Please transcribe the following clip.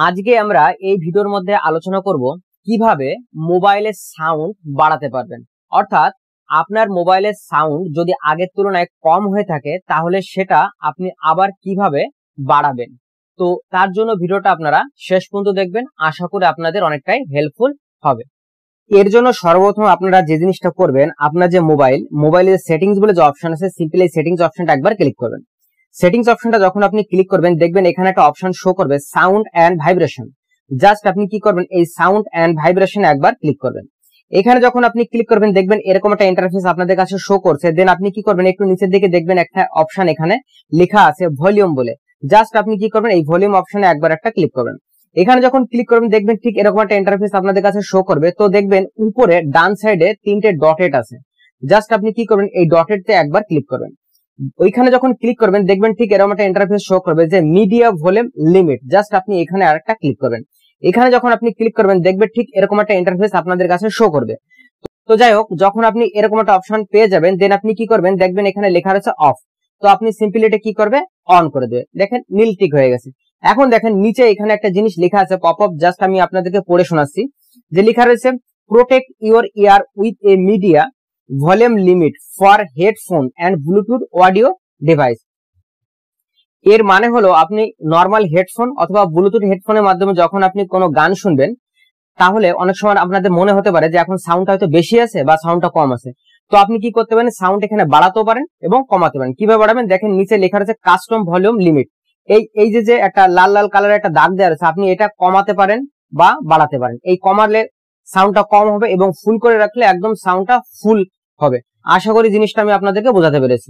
আজকে আমরা এই ভিডিওর মধ্যে আলোচনা করব কিভাবে মোবাইলের সাউন্ড বাড়াতে পারবেন। অর্থাৎ আপনার মোবাইলের সাউন্ড যদি আগের তুলনায় কম হয়ে থাকে তাহলে সেটা আপনি আবার কিভাবে বাড়াবেন। তো তার জন্য ভিডিওটা আপনারা শেষ পর্যন্ত দেখবেন, আশা করি আপনাদের অনেকটাই হেল্পফুল হবে। এর জন্য সর্বপ্রথম আপনারা যে জিনিসটা করবেন, আপনার যে মোবাইলের সেটিংস বলে যে অপশন আছে, সিম্পলি এই সেটিংস অপশনটা একবার ক্লিক করবেন। সেটিংস অপশনটা যখন আপনি ক্লিক করবেন দেখবেন এখানে একটা অপশন শো করবে সাউন্ড এন্ড ভাইব্রেশন। জাস্ট আপনি কি করবেন, এই সাউন্ড এন্ড ভাইব্রেশন একবার ক্লিক করবেন। এখানে যখন আপনি ক্লিক করবেন দেখবেন এরকম একটা ইন্টারফেস আপনাদের কাছে শো করছে। দেন আপনি কি করবেন, একটু নিচের দিকে দেখবেন একটা অপশন এখানে লেখা আছে ভলিউম বলে। জাস্ট আপনি কি করবেন, এই ভলিউম অপশনে একবার একটা ক্লিক করবেন। এখানে যখন ক্লিক করবেন দেখবেন ঠিক এরকম একটা ইন্টারফেস আপনাদের কাছে শো করবে। তো দেখবেন উপরে ডান সাইডে 3টে ডটেড আছে। জাস্ট আপনি কি করবেন, এই ডটেডতে একবার ক্লিক করবেন। ওইখানে যখন ক্লিক করবেন দেখবেন ঠিক এরকম একটা ইন্টারফেস শো করবে যে মিডিয়া ভলিউম লিমিট। জাস্ট আপনি এখানে আরেকটা ক্লিক করবেন। এখানে যখন আপনি ক্লিক করবেন দেখবেন ঠিক এরকম একটা ইন্টারফেস আপনাদের কাছে শো করবে। তো যাই হোক, যখন আপনি এরকম একটা অপশন পেয়ে যাবেন দেন আপনি কি করবেন, দেখবেন এখানে লেখা রয়েছে অফ। তো আপনি সিম্পলি এটা কি করবে, অন করে দেবে। দেখেন নীল টিক হয়ে গেছে। এখন দেখেন নিচে এখানে একটা জিনিস লেখা আছে পপ আপ, জাস্ট আমি আপনাদেরকে পড়ে শোনাচ্ছি। যে লেখা রয়েছে protect your ear with a media volume limit for headphone and Bluetooth audio device. এর মানে হলো আপনি নর্মাল হেডফোন অথবা ব্লুটুথ হেডফোনের মাধ্যমে যখন আপনি কোনো গান শুনবেন তাহলে অনেক সময় আপনাদের মনে হতে পারে যে এখন সাউন্ডটা হয়তো বেশি আছে বা সাউন্ডটা কম আছে। তো আপনি কি করতে পারেন, সাউন্ড এখানে বাড়াতেও পারেন এবং কমাতে পারেন। কিভাবে বাড়াবেন, দেখেন নিচে লেখা আছে কাস্টম ভলিউম লিমিট। এই যে একটা লাল লাল কালারের একটা দাগ দেওয়া আছে, আপনি এটা কমাতে পারেন বা বাড়াতে পারেন। এই কমালে সাউন্ডটা কম হবে এবং ফুল করে রাখলে একদম সাউন্ডটা ফুল হবে। আশা করি জিনিসটা আমি আপনাদেরকে বোঝাতে পেরেছি।